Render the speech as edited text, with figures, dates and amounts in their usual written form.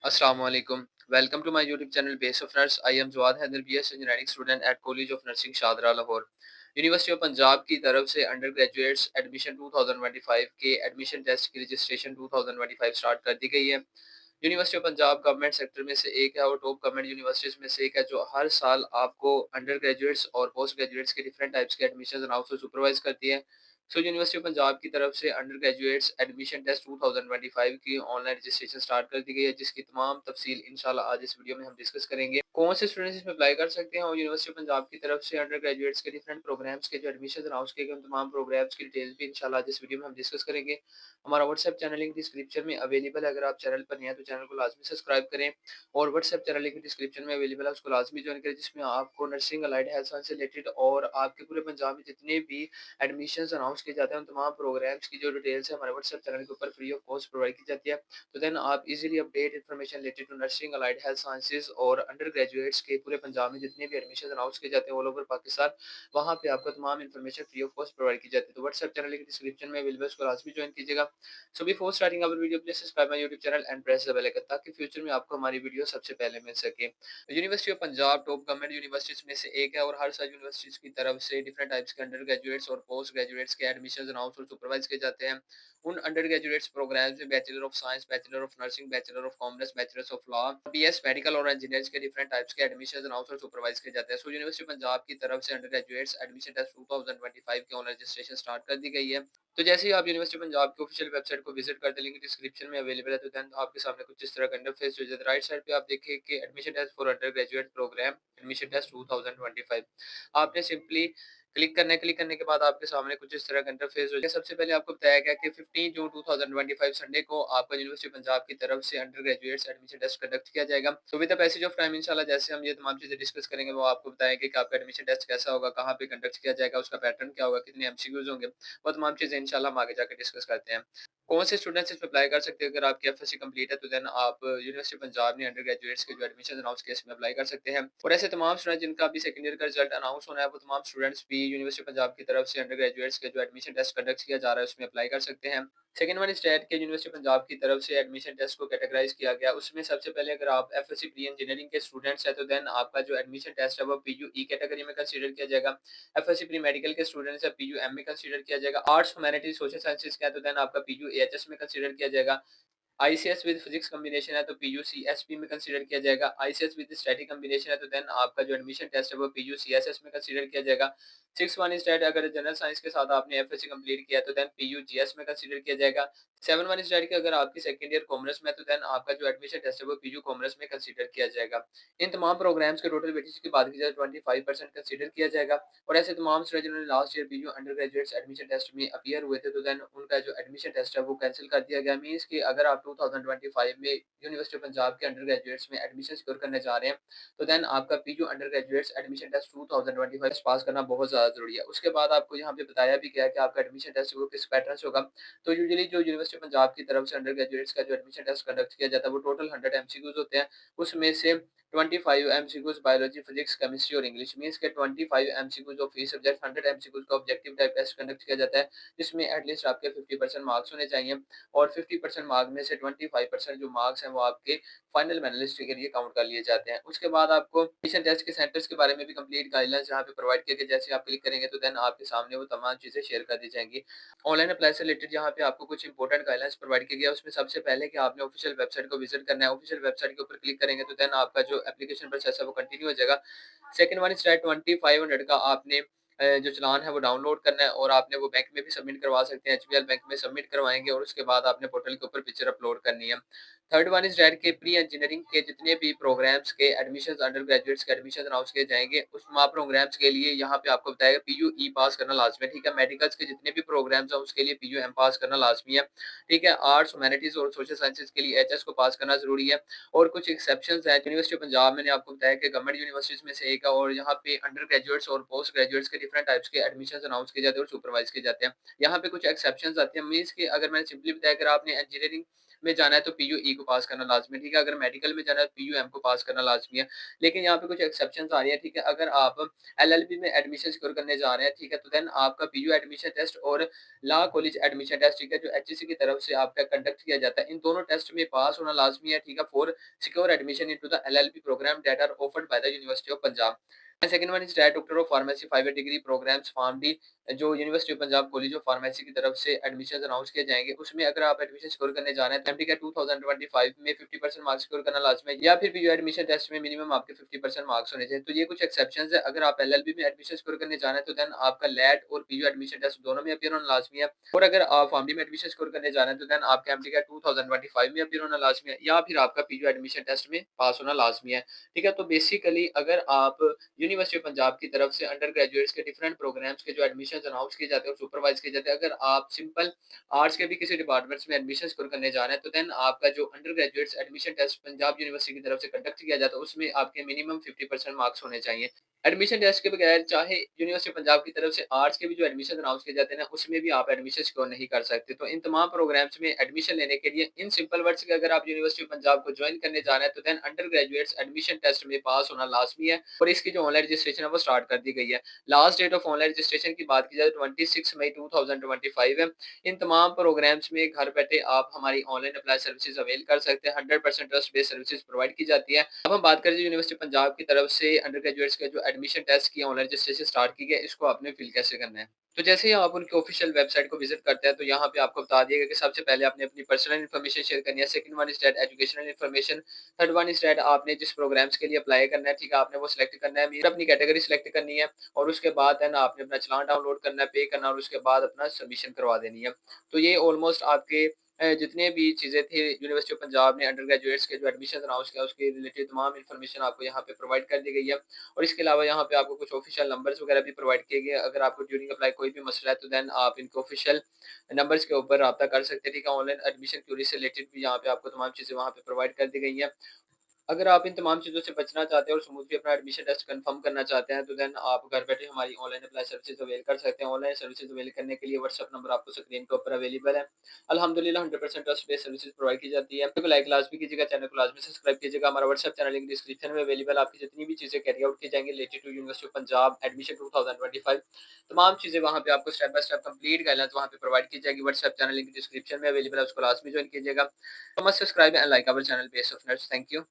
Assalamu alaikum. Welcome to my YouTube channel Base of Nurse. I am Jawad Haider, BS Engineering student at College of Nursing Shahdara Lahore. University of Punjab की तरफ से undergraduates admission 2025 के admission test की registration 2025 start कर दी गई है। University of Punjab government sector में से एक है और टॉप गवर्नमेंट यूनिवर्सिटीज में से एक है जो हर साल आपको अंडर ग्रेजुएट्स और पोस्ट ग्रेजुएट्स के डिफरेंट टाइप्स के एडमिशन अनाउंस और सुपरवाइज करती है। सो यूनिवर्सिटी ऑफ पंजाब की तरफ से अंडर ग्रेजुएट्स एडमिशन टेस्ट 2025 की ऑनलाइन रजिस्ट्रेशन स्टार्ट कर दी गई है, जिसकी तमाम तफसील इंशाल्लाह आज इस वीडियो में हम डिस्कस करेंगे। कौन से स्टूडेंट्स इसमें अप्लाई कर सकते हैं और यूनिवर्सिटी ऑफ पंजाब की तरफ से अंडर ग्रेजुएट्स के डिफरेंट प्रोग्राम्स के जो एडमिशन अनाउंस किए गए उन तमाम प्रोग्राम्स की डिटेल्स भी इंशाल्लाह आज इस वीडियो में हम डिस्कस करेंगे। हमारा व्हाट्सएप चैनल लिंक डिस्क्रिप्शन में अवेलेबल है। अगर आप चैनल पर नए हैं तो चैनल को लाजमी सब्सक्राइब करें और व्हाट्सएप चैनल लिंक डिस्क्रिप्शन में अवेलेबल है, उसको लाजमी ज्वाइन करें, जिसमें आपको नर्सिंग अलाइड हेल्थ साइंस से रिलेटेड और आपके पूरे पंजाब में जितने भी एडमिशंस अनाउंस किए जाते हैं उन तमाम प्रोग्राम्स की जो डिटेल्स है हमारे व्हाट्सएप चैनल के ऊपर फ्री ऑफ कॉस्ट प्रोवाइड की जाती है। तो देन आप easily update information related to nursing allied health sciences और अंडर ग्रेजुएट्स के पूरे पंजाब में जितने भी एडमिशन अनाउंस किए जाते हैं ऑल ओवर पाकिस्तान, वहाँ पे आपको तमाम information free of cost provide की जाती है। तो व्हाट्सएप चैनल लिंक डिस्क्रिप्शन में अवेलेबल, उसको लाजमी ज्वाइन कीजिएगा। So before starting our video, please subscribe my YouTube channel and press the bell icon ताकि फ्यूचर में आपको हमारी वीडियो सबसे पहले मिल सके। University of Punjab top government universities में से एक है और हर साल यूनिवर्सिटीज की तरफ से डिफरेंट टाइप्स के अंडर ग्रेजुएट्स और पोस्ट ग्रेजुएट्स के एडमिशन अनाउंस और सुपरवाइज किए जाते हैं। उन अंडर ग्रेजुएट्स प्रोग्राम्स में bachelor of science, bachelor of nursing, bachelor of commerce, bachelor of law, BS medical और इंजीनियर्स के डिफरेंट टाइप्स के एडमिशन अनाउंस और सुपरवाइज किए जाते हैं। सो यूनिवर्सिटी पंजाब की तरफ से अंडर ग्रेजुएट्स एडमिशन टेस्ट 2025 के ऑनलाइन रजिस्ट्रेशन स्टार्ट कर दी गई है। तो जैसे ही आप यूनिवर्सिटी पंजाब की ऑफिशियल वेबसाइट को विजिट करते हैं, लिंक डिस्क्रिप्शन में अवेलेबल है, तो देन आपके सामने कुछ इस तरह का इंटरफेस हो जाता है। राइट साइड पे आप देखिए कि admission test for undergraduate program admission test 2025 आपने सिंपली क्लिक करने के बाद आपके सामने कुछ इस तरह का इंटरफेस हो जाएगा। सबसे पहले आपको बताया गया कि 15 जून 2025 संडे को आपका यूनिवर्सिटी पंजाब की तरफ से undergraduates admission test conduct किया जाएगा। तो with the passage of time इंशाल्लाह जैसे हम ये तमाम चीजें डिस्कस करेंगे वो आपको बताएंगे कि आपका एडमिशन टेस्ट कैसा होगा, कहाँ पे कंडक्ट किया जाएगा, उसका पैटर्न क्या होगा, कितने एमसीक्यूज होंगे, वो तमाम चीज़ें इंशाल्लाह हम आगे जाके डिस्कस करते हैं। कौन से स्टूडेंट्स इसमें अप्लाई कर सकते हैं? अगर आपकी एफएससी कंप्लीट है तो देन आप यूनिवर्सिटी पंजाब में अंडर ग्रेजुएट्स के जो एडमिशन अनाउंस किए इसमें अप्लाई कर सकते हैं। और ऐसे तमाम स्टूडेंट जिनका अभी सेकंड ईयर का रिजल्ट अनाउंस होना है वो तमाम स्टूडेंट्स भी यूनिवर्सिटी पंजाब की तरफ से अंडर ग्रेजुएट्स के जो एडमिशन टेस्ट कंडक्ट किया जा रहा है उसमें अप्लाई कर सकते हैं। सेकंड वन स्टेट के यूनिवर्सिटी पंजाब की तरफ से एडमिशन टेस्ट को कैटेगराइज किया गया, उसमें सबसे पहले अगर आप एफएससी प्री इंजीनियरिंग के स्टूडेंट्स हैं तो देन आपका जो एडमिशन टेस्ट है वो पीयू ई कैटेगरी में कंसीडर किया जाएगा। एफएससी प्री मेडिकल के स्टूडेंट्स है पीयू एम में कंसीडर किया जाएगा। आर्ट्स ह्यूमैनिटीज सोशल साइंसेज का है तो देन आपका पीयू एएचएस में कंसीडर किया जाएगा। आईसीएस विद फिजिक्स कॉम्बिनेशन है तो पीयूसीएसपी में कंसीडर किया जाएगा। आईसीएस विद स्टैटिक कॉम्बिनेशन है तो देन आपका जो एडमिशन टेस्ट है वो पीयूसीएसएस में कंसीडर किया जाएगा। 6 वन स्टैट अगर जनरल साइंस के साथ आपने एफएससी कंप्लीट किया तो देन पीयूजीएस में कंसीडर किया जाएगा। 7 वन स्टैट के अगर आपकी सेकंड ईयर कॉमर्स में तो देन आपका जो एडमिशन टेस्ट है वो पीयू कॉमर्स में कंसीडर किया जाएगा। इन तमाम प्रोग्राम्स के टोटल वेटेज की बात की जाए 25% कंसीडर किया जाएगा। और ऐसे तमाम स्टूडेंट जिन्होंने last year PU undergraduates admission test में अपीयर हुए थे तो देन उनका जो एडमिशन टेस्ट है वो कैंसिल कर दिया गया। मींस कि अगर आप 2025 में यूनिवर्सिटी पंजाब के अंडर ग्रेजुएट्स में एडमिशन सिक्योर करने जा रहे हैं तो देन आपका PU undergraduates admission test 2025 pass करना बहुत ज़्यादा ज़रूरी है। उसके बाद आपको यहाँ पे बताया भी गया है कि आपका एडमिशन टेस्ट वो किस पैटर्न से होगा। तो यूजुअली जो यूनिवर्सिटी पंजाब की तरफ से अंडर ग्रेजुएट्स का जो एडमिशन टेस्ट कंडक्ट किया जाता है वो टोटल 100 एमसीक्यूज होते हैं। उसमें से 25 एमसीक्यूज बायोलॉजी, फिजिक्स, केमिस्ट्री और इंग्लिश, मींस के 25 MCQs of each subject, 100 MCQs का ऑब्जेक्टिव टाइप टेस्ट कंडक्ट किया जाता है, जिसमें एटलीस्ट आपके 50% मार्क्स होने चाहिए। और 50% मार्क्स में से 25% जो मार्क्स हैं वो आपके फाइनल मेडलिस्ट के लिए काउंट कर लिए जाते हैं। उसके बाद आपको एडमिशन टेस्ट के सेंटर्स के बारे में भी कंप्लीट गाइडलाइंस यहाँ पे प्रोवाइड किए गए। जैसे आप क्लिक करेंगे तो देन आपके सामने वो तमाम चीज़ें शेयर कर दी जाएंगी। ऑनलाइन अप्लाई से रिलेटेड यहाँ पे आपको कुछ इंपॉर्टेंट गाइडलाइंस प्रोवाइड किया गया। उसमें सबसे पहले कि आपने ऑफिशियल वेबसाइट को विजिट करना है। ऑफिशियल वेबसाइट के ऊपर क्लिक करेंगे तो देन आपका जो एप्लीकेशन प्रोसेस है वो कंटिन्यू हो जाएगा। सेकंड वन स्टार्ट 2500 का आपने जो चालान है वो डाउनलोड करना है और आपने वो बैंक में भी सबमिट करवा सकते हैं। एचबीएल बैंक में सबमिट करवाएंगे और उसके बाद आपने पोर्टल के ऊपर पिक्चर अपलोड करनी है। थर्ड वन इज डेट के प्री इंजीनियरिंग के जितने भी प्रोग्राम्स के एडमिशन अंडर ग्रेजुएट्स के एडमिशन अनाउंस किए जाएंगे उस प्रोग्राम्स के लिए यहाँ पे आपको बताएगा पीयू ई पास करना लाजमी है। ठीक है, मेडिकल्स के जितने भी प्रोग्राम्स हैं उसके लिए पीयू एम पास करना लाजमी है। ठीक है, आर्ट्स ह्यूमैनिटीज और सोशल साइंसेज के लिए एचएस को पास करना जरूरी है। और कुछ एक्सेप्शंस हैं। यूनिवर्सिटी ऑफ पंजाब मैंने आपको बताया कि गवर्नमेंट यूनिवर्सिटीज में से एक है और यहाँ पे अंडर ग्रेजुएट्स और पोस्ट ग्रेजुएट्स के डिफरेंट टाइप्स के एडमिशन अनाउंस किए जाते हैं और सुपरवाइज किए जाते हैं। यहाँ पे कुछ एक्सेप्शंस आती हैं। मींस कि अगर मैंने सिंपली बताया अगर आपने इंजीनियरिंग में जाना है तो पीयूई को पास करना लाज़मी है, ठीक है? अगर मेडिकल में जाना है तो पीयूएम को पास करना लाज़मी है। लेकिन यहाँ पे कुछ एक्सेप्शंस आ रही हैं, ठीक है? अगर आप एलएलबी में एडमिशन सिक्योर करने जा रहे हैं, ठीक है? तो देन आपका पीयू एडमिशन टेस्ट और लॉ कॉलेज एडमिशन टेस्ट, ठीक है? जो एचईसी की तरफ से आपका कंडक्ट किया जाता है, इन दोनों टेस्ट में पास होना लाज़मी है, ठीक है? For secure admission into the LLB programme that are offered by the university of Punjab. And second one is that doctor of pharmacy 5 year degree programmes pharm D, जो university of Punjab college of pharmacy की तरफ से admission announce किए जाएँगे, उसमें अगर आप admission secure करने जा रहे हैं तो एमडी का 2025 में 50% मार्क्स सिक्योर करना लाज़मी है, या फिर पीयू एडमिशन टेस्ट में मिनिमम आपके 50% मार्क्स होने चाहिए। तो ये कुछ एक्सेप्शंस है। अगर आप एलएलबी में एडमिशन सिक्योर करने जा रहे हैं तो देन आपका लैट और पीयू एडमिशन टेस्ट दोनों में अपीयर होना लाज़मी है। और अगर आप फार्म डी में एडमिशन स्कोर करने जा रहे हैं तो देन आपका एमडी का 2025 में अपीयर होना लाज़मी है, या फिर आपका पीयू एडमिशन टेस्ट में पास होना लाज़मी है। ठीक है? तो बेसिकली अगर आप यूनिवर्सिटी ऑफ पंजाब की तरफ से अंडर ग्रेजुएट्स के डिफरेंट प्रोग्राम्स के जो एडमिशन्स अनाउंस किए जाते हैं और सुपरवाइज़ किए जाते हैं, अगर आप सिंपल आर्ट्स के भी किसी डिपार्टमेंट्स में एडमिशन स्कोर करने जा रहे हैं तो देन आपका जो undergraduates admission test Punjab university की तरफ से कंडक्ट किया जाता है, उसमें आपके मिनिमम 50% मार्क्स होने चाहिए। एडमिशन टेस्ट के बगैर चाहे यूनिवर्सिटी पंजाब की तरफ से आर्ट्स के भी जो एडमिशन अनाउंस किए जाते हैं ना, उसमें भी आप एडमिशन सिक्योर नहीं कर सकते। तो इन तमाम प्रोग्राम्स में एडमिशन लेने के लिए इन सिंपल वर्ड्स के अगर आप यूनिवर्सिटी पंजाब को ज्वाइन करने जा रहे हैं तो then undergraduates admission test में पास होना लाज़मी है, और इसकी जो ऑनलाइन रजिस्ट्रेशन है वो स्टार्ट कर दी गई है। Last date of online registration की बात की जाए तो 26 मई 2025 है। इन तमाम प्रोग्राम्स में घर बैठे आप हमारी ऑनलाइन अप्लाई सर्विसेज अवेल कर सकते हैं। 100% ट्रस्ट बेस्ड सर्विसेज प्रोवाइड की जाती है। अब हम बात करें यूनिवर्सिटी पंजाब की तरफ से अंडर ग्रेजुएट्स का जो एडमिशन टेस्ट की ऑनलाइन रजिस्ट्रेशन स्टार्ट की गई है, इसको आपने फिल कैसे करना है? तो जैसे ही आप उनकी ऑफिशियल वेबसाइट को विजिट करते हैं तो यहाँ पे आपको बता दिया गया कि सबसे पहले आपने अपनी पर्सनल इन्फॉर्मेशन शेयर करनी है। Second one is that educational information. Third one is that आपने जिस प्रोग्राम्स के लिए अप्लाई करना है, ठीक है, आपने वो सिलेक्ट करना है, फिर अपनी कैटेगरी सिलेक्ट करनी है, और उसके बाद है ना आपने अपना चलान डाउनलोड करना है, पे करना है, और उसके बाद अपना सबमिशन करवा देनी है। तो ये ऑलमोस्ट आपके जितने भी चीज़ें थी यूनिवर्सिटी ऑफ पंजाब ने अंडर ग्रेजुएट्स के जो एडमिशन अनाउंस किया उसके रिलेटेड तमाम इन्फॉर्मेशन आपको यहाँ पे प्रोवाइड कर दी गई है। और इसके अलावा यहाँ पे आपको कुछ ऑफिशियल नंबर्स वगैरह भी प्रोवाइड किए गए हैं। अगर आपको ड्यूरिंग अप्लाई कोई भी मसला है तो देन आप इनके ऑफिशियल नंबर्स के ऊपर राब्ता कर सकते हैं, ठीक है? ऑनलाइन एडमिशन क्यूरी से रिलेटेड भी यहाँ पे आपको तमाम चीज़ें वहाँ पे प्रोवाइड कर दी गई हैं। अगर आप इन तमाम चीज़ों से बचना चाहते हैं और स्मूथली अपना एडमिशन टेस्ट कंफर्म करना चाहते हैं तो देन आप घर बैठे हमारी ऑनलाइन अप्लाई सर्विसेज अवेल कर सकते हैं। ऑनलाइन सर्विसेज अवेल करने के लिए व्हाट्सएप नंबर आपको स्क्रीन के ऊपर अवेलेबल है। अल्हम्दुलिल्लाह 100% ट्रस्ट बेस्ड सर्विसेज प्रोवाइड की जाती है। तो लाइक लाजमी कीजिएगा, चैनल को लाजमी सब्सक्राइब कीजिएगा। हमारा व्हाट्सएप चैनल लिंक डिस्क्रिप्शन में अवेलेबल। आपकी जितनी भी चीज़ें कैरी आउट की जाएंगी related to university of Punjab admission 2025, तमाम चीज़ें वहाँ पे आपको step by step complete guidelines वहाँ पे प्रोवाइड की जाएगी। व्हाट्सएप चैनल लिंक डिस्क्रिप्शन में अवेलेबल है, उसको लाजमी ज्वाइन कीजिएगा। तो must subscribe and like our channel Base of Nurse. Thank you.